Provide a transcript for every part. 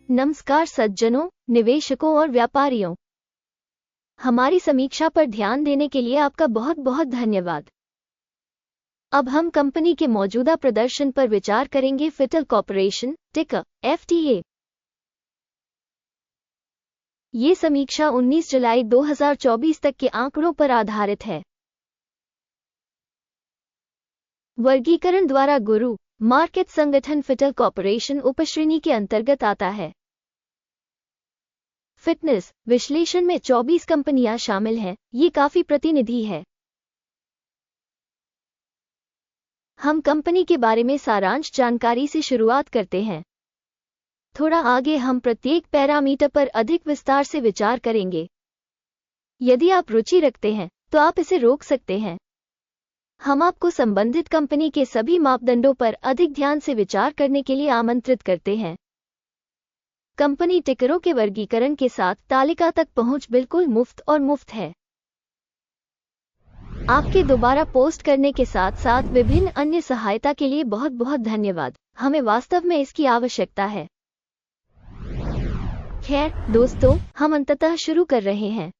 नमस्कार सज्जनों, निवेशकों और व्यापारियों। हमारी समीक्षा पर ध्यान देने के लिए आपका बहुत बहुत धन्यवाद। अब हम कंपनी के मौजूदा प्रदर्शन पर विचार करेंगे। फिटल कॉर्पोरेशन, टिकर FTA। ये समीक्षा 19 जुलाई 2024 तक के आंकड़ों पर आधारित है। वर्गीकरण द्वारा गुरु मार्केट संगठन फिटल कॉर्पोरेशन उपश्रेणी के अंतर्गत आता है। फिटनेस विश्लेषण में 24 कंपनियां शामिल हैं। ये काफी प्रतिनिधि है। हम कंपनी के बारे में सारांश जानकारी से शुरुआत करते हैं। थोड़ा आगे हम प्रत्येक पैरामीटर पर अधिक विस्तार से विचार करेंगे। यदि आप रुचि रखते हैं तो आप इसे रोक सकते हैं। हम आपको संबंधित कंपनी के सभी मापदंडों पर अधिक ध्यान से विचार करने के लिए आमंत्रित करते हैं। कंपनी टिकरों के वर्गीकरण के साथ तालिका तक पहुंच बिल्कुल मुफ्त और मुफ्त है। आपके दोबारा पोस्ट करने के साथ साथ विभिन्न अन्य सहायता के लिए बहुत बहुत धन्यवाद। हमें वास्तव में इसकी आवश्यकता है। खैर दोस्तों, हम अंततः शुरू कर रहे हैं।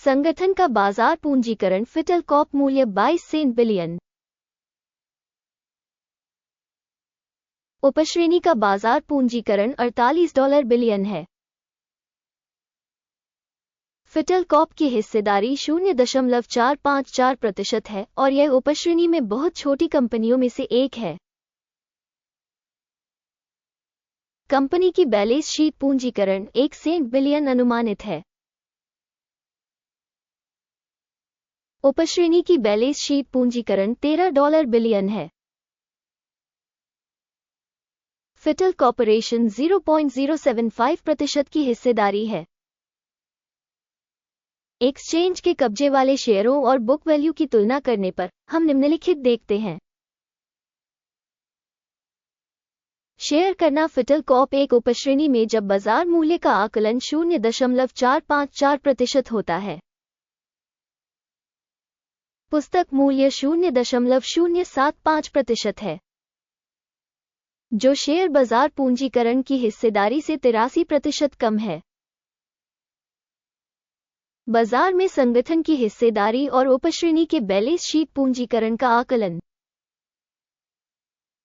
संगठन का बाजार पूंजीकरण फिटल कॉर्प मूल्य 22 बिलियन। उपश्रेणी का बाजार पूंजीकरण $48 बिलियन है। फिटल कॉर्प की हिस्सेदारी 0.454% है और यह उपश्रेणी में बहुत छोटी कंपनियों में से एक है। कंपनी की बैलेंस शीट पूंजीकरण $1 बिलियन अनुमानित है। उपश्रेणी की बैलेंस शीट पूंजीकरण $13 बिलियन है। फिटल कॉर्पोरेशन 0.075% की हिस्सेदारी है। एक्सचेंज के कब्जे वाले शेयरों और बुक वैल्यू की तुलना करने पर हम निम्नलिखित देखते हैं। शेयर करना फिटल कॉर्प एक उपश्रेणी में जब बाजार मूल्य का आकलन 0.454% होता है। पुस्तक मूल्य 0.075% है, जो शेयर बाजार पूंजीकरण की हिस्सेदारी से 83% कम है। बाजार में संगठन की हिस्सेदारी और उपश्रेणी के बैलेंस शीट पूंजीकरण का आकलन।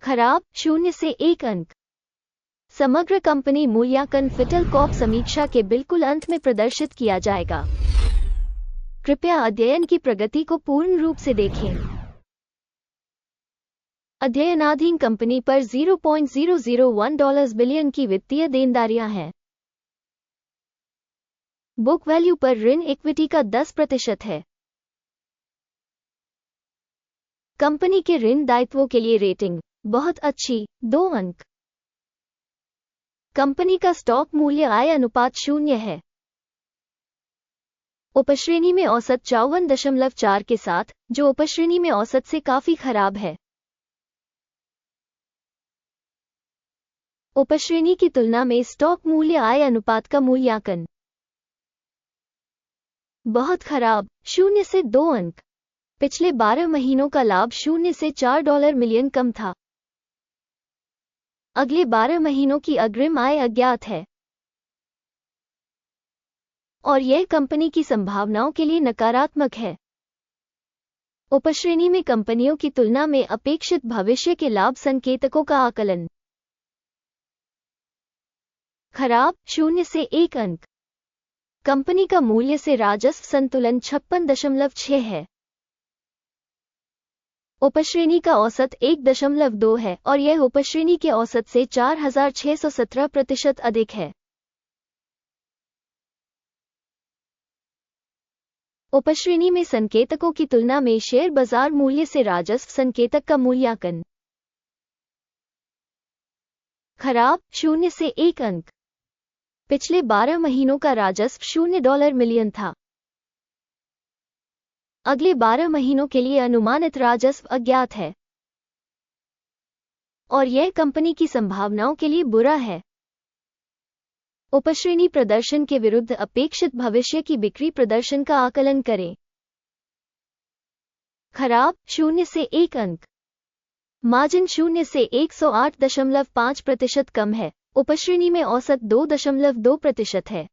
खराब 0 से 1 अंक। समग्र कंपनी मूल्यांकन फिटल कॉर्प समीक्षा के बिल्कुल अंत में प्रदर्शित किया जाएगा। कृपया अध्ययन की प्रगति को पूर्ण रूप से देखें। अध्ययनाधीन कंपनी पर $0.001 बिलियन की वित्तीय देनदारियां हैं। बुक वैल्यू पर ऋण इक्विटी का 10% है। कंपनी के ऋण दायित्वों के लिए रेटिंग बहुत अच्छी 2 अंक। कंपनी का स्टॉक मूल्य आय अनुपात 0 है। उपश्रेणी में औसत 54.4 के साथ, जो उपश्रेणी में औसत से काफी खराब है। उपश्रेणी की तुलना में स्टॉक मूल्य आय अनुपात का मूल्यांकन बहुत खराब 0 से 2 अंक। पिछले 12 महीनों का लाभ 0 से $4 मिलियन कम था। अगले 12 महीनों की अग्रिम आय अज्ञात है और यह कंपनी की संभावनाओं के लिए नकारात्मक है। उपश्रेणी में कंपनियों की तुलना में अपेक्षित भविष्य के लाभ संकेतकों का आकलन खराब 0 से 1 अंक। कंपनी का मूल्य से राजस्व संतुलन 56.6 है। उपश्रेणी का औसत 1.2 है और यह उपश्रेणी के औसत से 4617% अधिक है। उपश्रेणी में संकेतकों की तुलना में शेयर बाजार मूल्य से राजस्व संकेतक का मूल्यांकन खराब 0 से 1 अंक। पिछले 12 महीनों का राजस्व $0 मिलियन था। अगले 12 महीनों के लिए अनुमानित राजस्व अज्ञात है और यह कंपनी की संभावनाओं के लिए बुरा है। उपश्रेणी प्रदर्शन के विरुद्ध अपेक्षित भविष्य की बिक्री प्रदर्शन का आकलन करें। खराब 0 से 1 अंक। मार्जिन 0 से 108.5% कम है उपश्रेणी में औसत 2.2% है।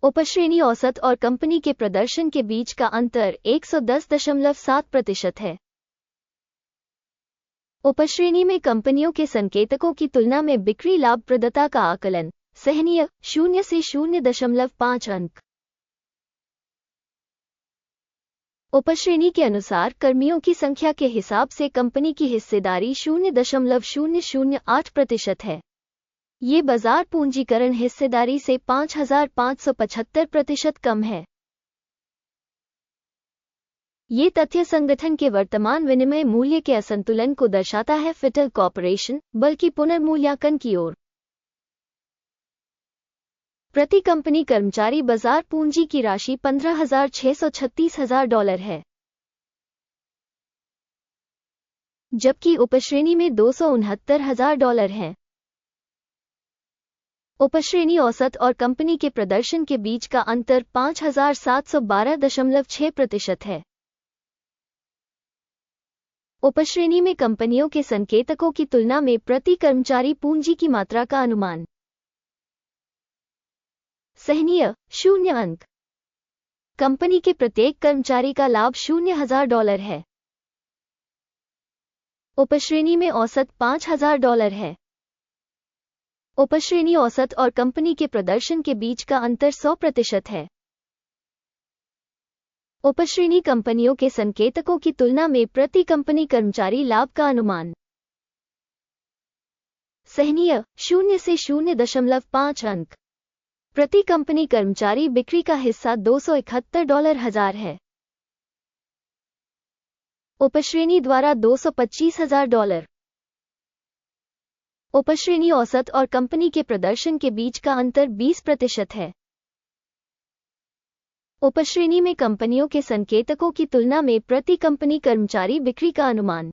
उपश्रेणी औसत और कंपनी के प्रदर्शन के बीच का अंतर 110.7% है। उपश्रेणी में कंपनियों के संकेतकों की तुलना में बिक्री लाभप्रदता का आकलन सहनीय 0 से 0.5 अंक। उपश्रेणी के अनुसार कर्मियों की संख्या के हिसाब से कंपनी की हिस्सेदारी 0.008% है। ये बाजार पूंजीकरण हिस्सेदारी से 5,575% कम है। ये तथ्य संगठन के वर्तमान विनिमय मूल्य के असंतुलन को दर्शाता है फिटल कॉर्पोरेशन बल्कि पुनर्मूल्यांकन की ओर। प्रति कंपनी कर्मचारी बाजार पूंजी की राशि $15,636,000 है, जबकि उपश्रेणी में $269,000 है। उपश्रेणी औसत और कंपनी के प्रदर्शन के बीच का अंतर 5,712.6% है। उपश्रेणी में कंपनियों के संकेतकों की तुलना में प्रति कर्मचारी पूंजी की मात्रा का अनुमान सहनीय 0 अंक। कंपनी के प्रत्येक कर्मचारी का लाभ $0,000 है। उपश्रेणी में औसत $5,000 है। उपश्रेणी औसत और कंपनी के प्रदर्शन के बीच का अंतर 100% है। उपश्रेणी कंपनियों के संकेतकों की तुलना में प्रति कंपनी कर्मचारी लाभ का अनुमान सहनीय 0 से 0.5 अंक। प्रति कंपनी कर्मचारी बिक्री का हिस्सा $271,000 है। उपश्रेणी द्वारा $225,000। उपश्रेणी औसत और कंपनी के प्रदर्शन के बीच का अंतर 20% है। उपश्रेणी में कंपनियों के संकेतकों की तुलना में प्रति कंपनी कर्मचारी बिक्री का अनुमान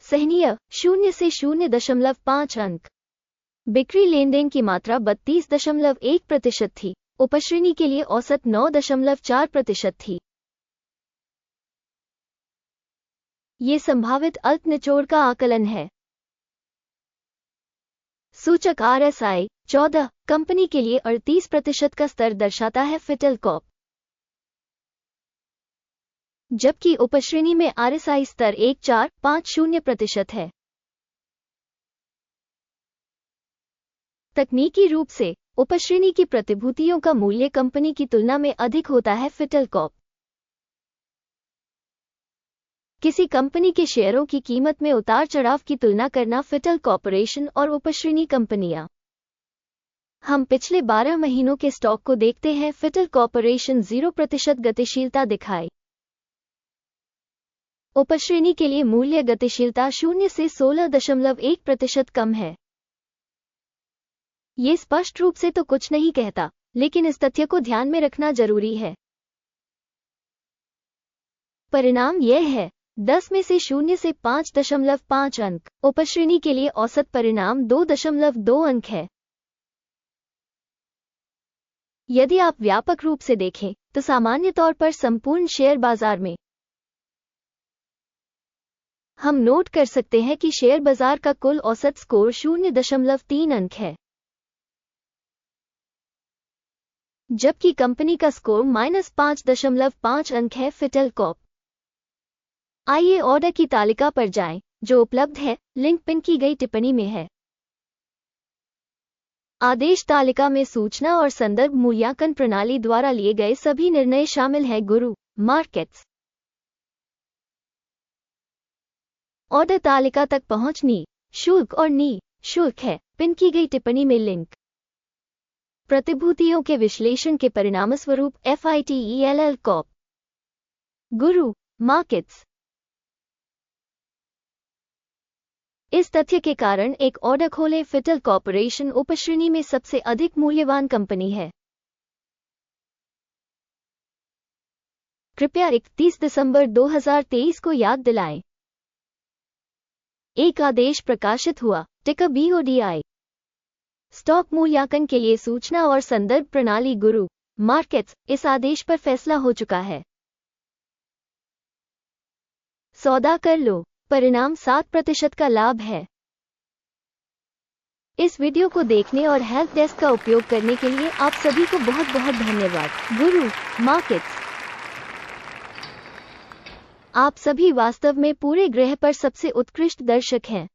सहनीय 0 से 0.5 अंक। बिक्री लेनदेन की मात्रा 32.1% थी। उपश्रेणी के लिए औसत 9.4% थी। ये संभावित अल्प निचोड़ का आकलन है। सूचक RSI 14 कंपनी के लिए 38% का स्तर दर्शाता है फिटल कॉर्प, जबकि उपश्रेणी में RSI स्तर 1,450% है। तकनीकी रूप से उपश्रेणी की प्रतिभूतियों का मूल्य कंपनी की तुलना में अधिक होता है फिटल कॉर्प। किसी कंपनी के शेयरों की कीमत में उतार चढ़ाव की तुलना करना फिटल कॉर्पोरेशन और उपश्रेणी कंपनियां। हम पिछले 12 महीनों के स्टॉक को देखते हैं। फिटल कॉर्पोरेशन 0% गतिशीलता दिखाई। उपश्रेणी के लिए मूल्य गतिशीलता 0 से 16.1% कम है। ये स्पष्ट रूप से तो कुछ नहीं कहता, लेकिन इस तथ्य को ध्यान में रखना जरूरी है। परिणाम यह है 10 में से 0 से 5.5 अंक। उपश्रेणी के लिए औसत परिणाम 2.2 अंक है। यदि आप व्यापक रूप से देखें तो सामान्य तौर पर संपूर्ण शेयर बाजार में हम नोट कर सकते हैं कि शेयर बाजार का कुल औसत स्कोर 0.3 अंक है, जबकि कंपनी का स्कोर -5.5 अंक है। Foetal Corp. आइए ऑर्डर की तालिका पर जाएं, जो उपलब्ध है। लिंक पिन की गई टिप्पणी में है। आदेश तालिका में सूचना और संदर्भ मूल्यांकन प्रणाली द्वारा लिए गए सभी निर्णय शामिल हैं। गुरु मार्केट्स। ऑर्डर तालिका तक पहुंच नि शुल्क और नि शुल्क है। पिन की गई टिप्पणी में लिंक। प्रतिभूतियों के विश्लेषण के परिणामस्वरूप FITELL कॉर्प। गुरु मार्केट्स। इस तथ्य के कारण एक ऑर्डर खोलें। फिटल कॉर्पोरेशन उपश्रेणी में सबसे अधिक मूल्यवान कंपनी है। कृपया 31 दिसंबर 2023 को याद दिलाएं। एक आदेश प्रकाशित हुआ। टिकर BODI। स्टॉक मूल्यांकन के लिए सूचना और संदर्भ प्रणाली गुरु मार्केट्स। इस आदेश पर फैसला हो चुका है। सौदा कर लो। परिणाम 7% का लाभ है। इस वीडियो को देखने और हेल्प डेस्क का उपयोग करने के लिए आप सभी को बहुत बहुत धन्यवाद। गुरु मार्केट्स, आप सभी वास्तव में पूरे ग्रह पर सबसे उत्कृष्ट दर्शक हैं।